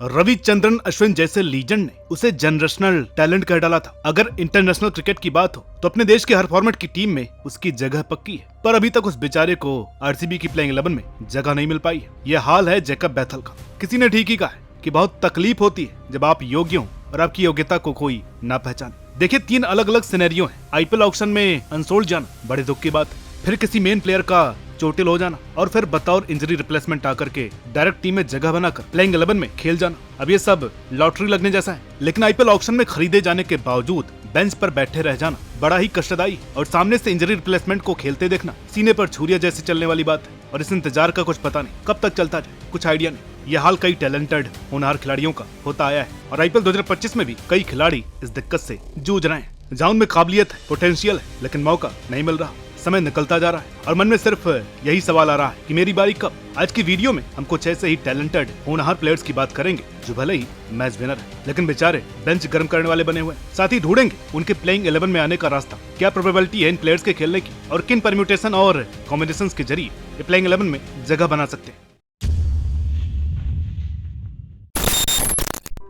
रविचंद्रन अश्विन जैसे लीजेंड ने उसे जनरेशनल टैलेंट कह डाला था। अगर इंटरनेशनल क्रिकेट की बात हो तो अपने देश के हर फॉर्मेट की टीम में उसकी जगह पक्की है, पर अभी तक उस बेचारे को आरसीबी की प्लेइंग 11 में जगह नहीं मिल पाई है। यह हाल है जैकब बैथल का। किसी ने ठीक ही कहा है कि बहुत तकलीफ होती है जब आप योग्य हो और आपकी योग्यता को कोई ना पहचाने। देखिए, 3 अलग अलग सिनेरियो हैं। आईपीएल ऑक्शन में अनसोल्ड जाना बड़े दुख की बात है, फिर किसी मेन प्लेयर का चोटिल हो जाना और फिर बतौर इंजरी रिप्लेसमेंट आकर के डायरेक्ट टीम में जगह बनाकर प्लेइंग 11 में खेल जाना। अब ये सब लॉटरी लगने जैसा है, लेकिन आईपीएल ऑक्शन में खरीदे जाने के बावजूद बेंच पर बैठे रह जाना बड़ा ही कष्टदायी और सामने से इंजरी रिप्लेसमेंट को खेलते देखना सीने पर छुरिया जैसे चलने वाली बात है। और इस इंतजार का कुछ पता नहीं कब तक चलता जाए, कुछ आइडिया नहीं। यह हाल कई टैलेंटेड होनहार खिलाड़ियों का होता आया है और आईपीएल 2025 में भी कई खिलाड़ी इस दिक्कत से जूझ रहे हैं, जहां उनमें काबिलियत है, पोटेंशियल है, लेकिन मौका नहीं मिल रहा। समय निकलता जा रहा है और मन में सिर्फ यही सवाल आ रहा है कि मेरी बारी कब। आज की वीडियो में हम कुछ ऐसे ही टैलेंटेड होनहार प्लेयर्स की बात करेंगे जो भले ही मैच विनर है, लेकिन बेचारे बेंच गर्म करने वाले बने हुए हैं। साथ ही ढूंढेंगे उनके प्लेइंग 11 में आने का रास्ता, क्या प्रोबेबिलिटी है इन प्लेयर्स के खेलने की और किन परम्यूटेशन और कॉम्बिनेशंस के जरिए ये प्लेइंग 11 में जगह बना सकते हैं।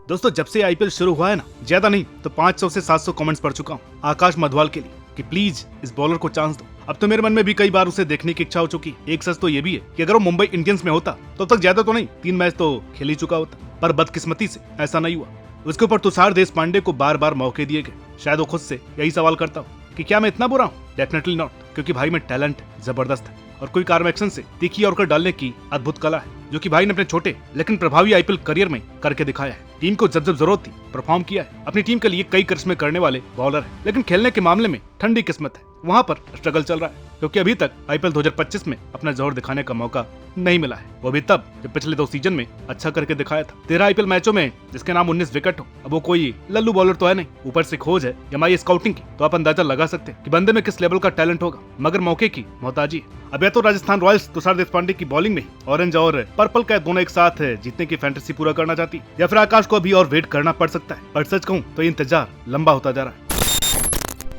दोस्तों, जब से आईपीएल शुरू हुआ है ना, ज्यादा नहीं तो 500 से 700 कमेंट्स पढ़ चुका हूँ आकाश मधवाल के लिए कि प्लीज इस बॉलर को चांस दो। अब तो मेरे मन में भी कई बार उसे देखने की इच्छा हो चुकी। एक सच तो ये भी है कि अगर वो मुंबई इंडियंस में होता तो अब तक ज्यादा तो नहीं 3 मैच तो खेल ही चुका होता, पर बदकिस्मती से ऐसा नहीं हुआ। उसके ऊपर तुषार देशपांडे को बार बार मौके दिए गए। शायद वो खुद से यही सवाल करता हूँ कि क्या मैं इतना बुरा हूँ? डेफिनेटली नॉट, क्योंकि भाई में टैलेंट जबरदस्त है और कोई कार्म एक्शन से तीखी और कर डालने की अद्भुत कला है, जो कि भाई ने अपने छोटे लेकिन प्रभावी आईपीएल करियर में करके दिखाया है। टीम को जब जब जरूरत थी परफॉर्म किया है। अपनी टीम के लिए कई करिश्मे करने वाले बॉलर है, लेकिन खेलने के मामले में ठंडी किस्मत है, वहाँ पर स्ट्रगल चल रहा है, क्योंकि अभी तक आईपीएल 2025 में अपना जोर दिखाने का मौका नहीं मिला है। वो भी तब जब पिछले 2 सीजन में अच्छा करके दिखाया था। 13 आईपीएल मैचों में जिसके नाम 19 विकेट हो। अब वो कोई लल्लू बॉलर तो है नहीं, ऊपर से खोज है एमआई स्काउटिंग की, तो आप अंदाजा लगा सकते हैं कि बंदे में किस लेवल का टैलेंट होगा, मगर मौके की मोहताजी है। अब या तो राजस्थान रॉयल्स तुषार देशपांडे की बॉलिंग में ऑरेंज और पर्पल कैप दोनों एक साथ जीतने की फैंटेसी पूरा करना चाहती, या फिर आकाश को अभी और वेट करना पड़ सकता है। पर सच कहूं तो इंतजार लंबा होता जा रहा है।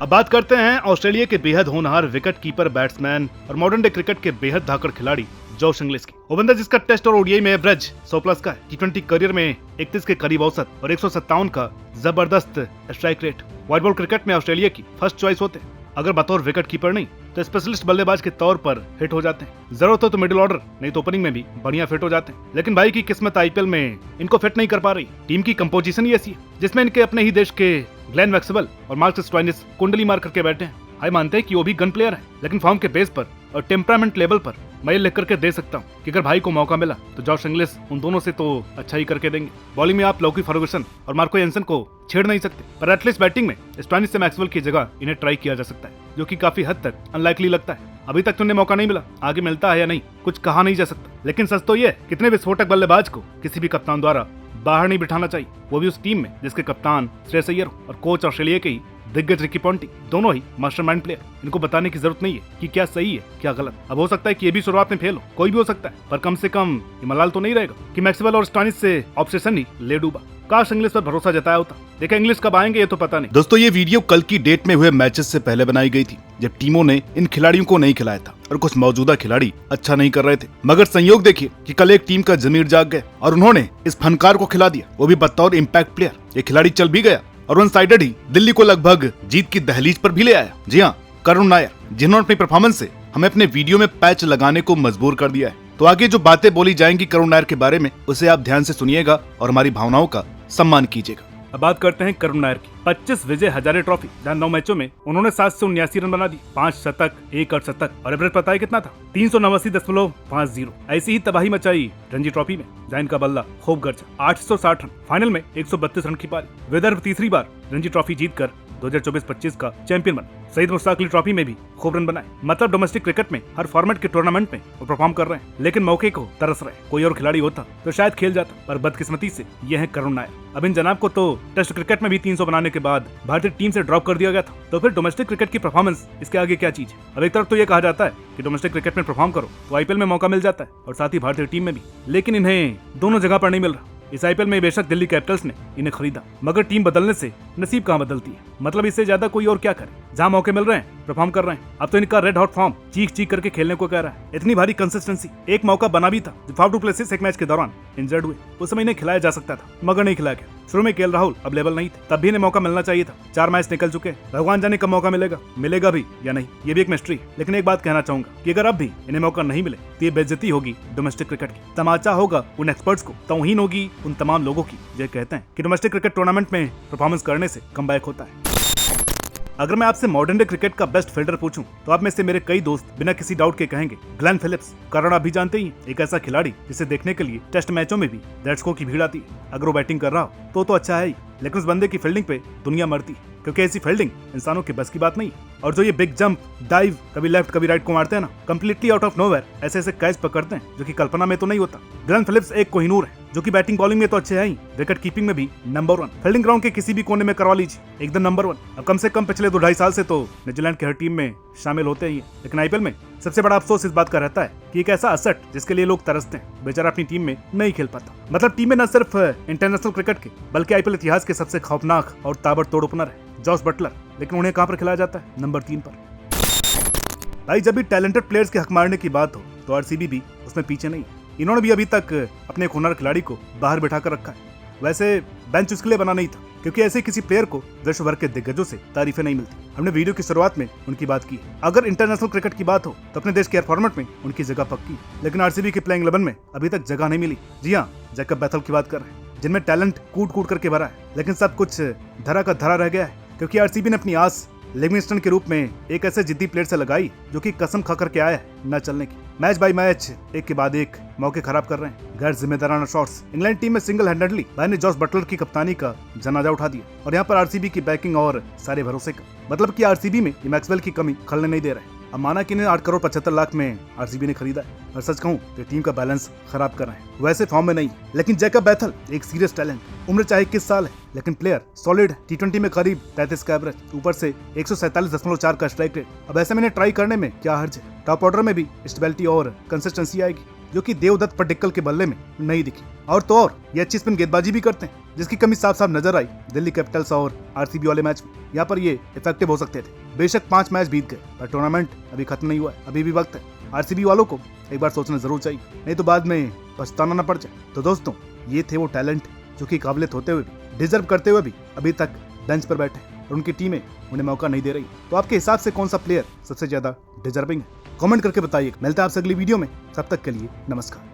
अब बात करते हैं ऑस्ट्रेलिया के बेहद होनहार विकेट कीपर, बैट्समैन और मॉडर्न डे क्रिकेट के बेहद धाकड़ खिलाड़ी जोश इंग्लिश की। वो बंदा जिसका टेस्ट और ओडीआई में एवरेज 100+ का है, टी20 करियर में 31 के करीब औसत और 157 का जबरदस्त strike rate. White ball cricket में ऑस्ट्रेलिया की फर्स्ट चॉइस होते हैं। अगर बतौर विकेट कीपर नहीं तो स्पेशलिस्ट बल्लेबाज के तौर पर हिट हो जाते हैं। जरूरत हो तो मिडिल ऑर्डर, नहीं तो ओपनिंग में भी बढ़िया फिट हो जाते हैं। लेकिन भाई की किस्मत आईपीएल में इनको फिट नहीं कर पा रही। टीम की कंपोजिशन ही ऐसी है जिसमें इनके अपने ही देश के ग्लेन मैक्सवेल और मार्कस स्टोइनिस कुंडली मार करके बैठे हैं। भाई मानते हैं कि वो भी गन प्लेयर है, लेकिन फॉर्म के बेस पर और टेम्परामेंट लेवल पर मैं ये लिख करके दे सकता हूँ कि अगर भाई को मौका मिला तो जॉश इंग्लिश उन दोनों से तो अच्छा ही करके देंगे। बॉलिंग में आप लॉकी फर्गुसन और मार्को एंसन को छेड़ नहीं सकते, पर एटलीस्ट बैटिंग में स्टोइनिस से मैक्सवेल की जगह इन्हें ट्राई किया जा सकता है, जो कि काफी हद तक अनलाइकली लगता है। अभी तक तो उन्हें मौका नहीं मिला, आगे मिलता है या नहीं कुछ कहा नहीं जा सकता। लेकिन सच तो ये कितने विस्फोटक बल्लेबाज को किसी भी कप्तान द्वारा बाहर नहीं बिठाना चाहिए, वो भी उस टीम में जिसके कप्तान श्रेयस अय्यर और कोच ऑस्ट्रेलिया के ही दिग्गज रिकी पॉन्टिंग, दोनों ही मास्टरमाइंड प्लेयर। इनको बताने की जरूरत नहीं है कि क्या सही है क्या गलत। अब हो सकता है कि ये भी शुरुआत में फेल हो, कोई भी हो सकता है, पर कम से कम ये मलाल तो नहीं रहेगा कि मैक्सवेल और स्टोइनिस से ऑब्सेशन ही ले डूबा। काश इंग्लिश पर भरोसा जताया होता। देखा इंग्लिश कब आएंगे ये तो पता नहीं। दोस्तों, ये वीडियो कल की डेट में हुए मैचेस से पहले बनाई गई थी, जब टीमों ने इन खिलाड़ियों को नहीं खिलाया था और कुछ मौजूदा खिलाड़ी अच्छा नहीं कर रहे थे। मगर संयोग देखिए कि कल एक टीम का जमीर जाग गया और उन्होंने इस फनकार को खिला दिया, वो भी बतौर इम्पैक्ट प्लेयर। ये खिलाड़ी चल भी गया और वन साइडेड ही दिल्ली को लगभग जीत की दहलीज पर भी ले आया। जी हाँ, करुण नायर, जिन्होंने अपनी परफॉर्मेंस से हमें अपने वीडियो में पैच लगाने को मजबूर कर दिया है। तो आगे जो बातें बोली जाएंगी करुण नायर के बारे में, उसे आप ध्यान से सुनिएगा और हमारी भावनाओं का सम्मान कीजिएगा। अब बात करते हैं करुण नायर की। 25 विजय हजारे ट्रॉफी, जहां 9 मैचों में उन्होंने 779 रन बना दिए, 5 शतक, 1 अर्धशतक और एवरेज पता है कितना था? 389.50। ऐसी ही तबाही मचाई रणजी ट्रॉफी में, जहां इनका बल्ला खूब गरजा, 860 रन। फाइनल में 132 रन की पारी। विदर्भ तीसरी बार रणजी ट्रॉफी जीतकर 2024-25 का चैंपियन बना। शहीद मुश्ताक अली ट्रॉफी में भी खूब रन बनाए। मतलब डोमेस्टिक क्रिकेट में हर फॉर्मेट के टूर्नामेंट में वो परफॉर्म कर रहे हैं, लेकिन मौके को तरस रहे। कोई और खिलाड़ी होता तो शायद खेल जाता, पर बदकिस्मती से यह है करुण नायर। अब इन जनाब को तो टेस्ट क्रिकेट में भी 300 बनाने के बाद भारतीय टीम से ड्रॉप कर दिया गया था, तो फिर डोमेस्टिक क्रिकेट की परफॉर्मेंस इसके आगे क्या चीज है? अब एक तरफ तो ये कहा जाता है कि डोमेस्टिक क्रिकेट में परफॉर्म करो तो आईपीएल में मौका मिल जाता है, और साथ ही भारतीय टीम में भी, लेकिन इन्हें दोनों जगह पर नहीं मिल रहा। इस आईपीएल में बेशक दिल्ली कैपिटल्स ने इन्हें खरीदा, मगर टीम बदलने से नसीब कहाँ बदलती है। मतलब इससे ज्यादा कोई और क्या करे। जहाँ मौके मिल रहे हैं परफॉर्म कर रहे हैं। अब तो इनका रेड हॉट फॉर्म चीख चीख करके खेलने को कह रहा है। इतनी भारी कंसिस्टेंसी। एक मौका बना भी था जब फाफ डू प्लेसिस एक मैच के दौरान इंजर्ड हुए। उस समय इन्हें खिलाया जा सकता था मगर नहीं खिलाया गया। शुरू में केएल राहुल अवेलेबल नहीं थे, तब भी इन्हें मौका मिलना चाहिए था। 4 मैच निकल चुके, भगवान जाने कब मौका मिलेगा भी या नहीं, ये भी एक मिस्ट्री। लेकिन एक बात कहना चाहूंगा कि अगर अब भी इन्हें मौका नहीं मिले तो ये बेइज्जती होगी डोमेस्टिक क्रिकेट की। तमाचा होगा उन एक्सपर्ट्स को, तौहीन होगी उन तमाम लोगों की जो कहते हैं कि डोमेस्टिक क्रिकेट टूर्नामेंट में परफॉर्मेंस करने से कमबैक होता है। अगर मैं आपसे मॉडर्न डे क्रिकेट का बेस्ट फील्डर पूछूं तो आप में से मेरे कई दोस्त बिना किसी डाउट के कहेंगे ग्लेन फिलिप्स। कारण आप भी जानते ही, एक ऐसा खिलाड़ी जिसे देखने के लिए टेस्ट मैचों में भी दर्शकों की भीड़ आती है। अगर वो बैटिंग कर रहा हो तो अच्छा है ही, लेकिन उस बंदे की फील्डिंग पे दुनिया मरती है, क्योंकि ऐसी फील्डिंग इंसानों के बस की बात नहीं है। और जो ये बिग जंप, डाइव, कभी लेफ्ट कभी राइट को मारते हैं ना, कंप्लीटली आउट ऑफ नोवेयर ऐसे ऐसे कैच पकड़ते हैं जो कि कल्पना में तो नहीं होता। ग्लेन फिलिप्स एक कोहिनूर है जो कि बैटिंग बॉलिंग में तो अच्छे हैं ही, विकेट कीपिंग में भी नंबर 1। फील्डिंग ग्राउंड के किसी भी कोने में करवा लीजिए, एकदम नंबर 1। अब कम से कम पिछले 2-2.5 साल से तो न्यूजीलैंड की हर टीम में शामिल होते ही, लेकिन आईपीएल में सबसे बड़ा अफसोस इस बात का रहता है कि एक ऐसा असट जिसके लिए लोग तरसते हैं, बेचारा अपनी टीम में नहीं खेल पाता। मतलब टीम में न सिर्फ इंटरनेशनल क्रिकेट के बल्कि आईपीएल इतिहास के सबसे खौफनाक और ताबड़तोड़ ओपनर है जॉस बटलर, लेकिन उन्हें कहां पर खिलाया जाता है? नंबर 3 पर। भाई जब भी टैलेंटेड प्लेयर्स के हक मारने की बात हो तो आरसीबी भी उसमें पीछे नहीं। इन्होंने भी अभी तक अपने एक हुनर खिलाड़ी को बाहर बिठा कर रखा है। वैसे बेंच उसके लिए बना नहीं था, क्योंकि ऐसे किसी प्लेयर को विश्व भर के दिग्गजों से तारीफें नहीं मिलती। हमने वीडियो की शुरुआत में उनकी बात की है। अगर इंटरनेशनल क्रिकेट की बात हो तो अपने देश के हर फॉर्मेट में उनकी जगह पक्की है, लेकिन आरसीबी की प्लेइंग 11 में अभी तक जगह नहीं मिली। जी हाँ, जैकब बैथल की बात कर रहे हैं, जिनमें टैलेंट कूट कूट करके भरा है, लेकिन सब कुछ धरा का धरा रह गया है, क्योंकि आरसीबी ने अपनी आस लिविंगस्टन के रूप में एक ऐसे जिद्दी प्लेयर से लगाई जो कि कसम खा करके आया है न चलने की। मैच बाय मैच एक के बाद एक मौके खराब कर रहे हैं, गैर जिम्मेदाराना शॉट्स। इंग्लैंड टीम में सिंगल हैंडेडली भाई ने जॉस बटलर की कप्तानी का जनाजा उठा दिया, और यहाँ पर आरसीबी की बैकिंग और सारे भरोसे का। मतलब कि आरसीबी में ये मैक्सवेल की कमी खलने नहीं दे रहे। अब माना कि इन्हें 8 करोड़ 75 लाख में आरसीबी ने खरीदा है, और सच कहूं तो टीम का बैलेंस खराब कर रहे हैं। वैसे फॉर्म में नहीं, लेकिन जैकब बैथल एक सीरियस टैलेंट। उम्र चाहे किस साल है, लेकिन प्लेयर सॉलिड। टी20 में करीब 33 का एवरेज, ऊपर से 147.4 का स्ट्राइक रेट। अब ऐसे में ट्राई करने में क्या हर्ज है? टॉप ऑर्डर में भी स्टेबिलिटी और कंसिस्टेंसी आएगी, जो कि देवदत्त पट्टिकल के बल्ले में नहीं दिखी। और तो और ये अच्छी स्पिन गेंदबाजी भी करते हैं, जिसकी कमी साफ साफ नजर आई दिल्ली कैपिटल्स और आरसीबी वाले मैच में। यहाँ पर ये इफेक्टिव हो सकते थे। बेशक 5 मैच बीत गए, पर टूर्नामेंट अभी खत्म नहीं हुआ है, अभी भी वक्त है। आरसीबी वालों को एक बार सोचना जरूर चाहिए, नहीं तो बाद में पछताना न पड़ जाए। तो दोस्तों, ये थे वो टैलेंट जो कि काबिलियत होते हुए भी, डिजर्व करते हुए भी अभी तक बेंच पर बैठे, और उनकी टीमें उन्हें मौका नहीं दे रही। तो आपके हिसाब से कौन सा प्लेयर सबसे ज्यादा डिजर्विंग है? कमेंट करके बताइए। मिलता है आपसे अगली वीडियो में, तब तक के लिए नमस्कार।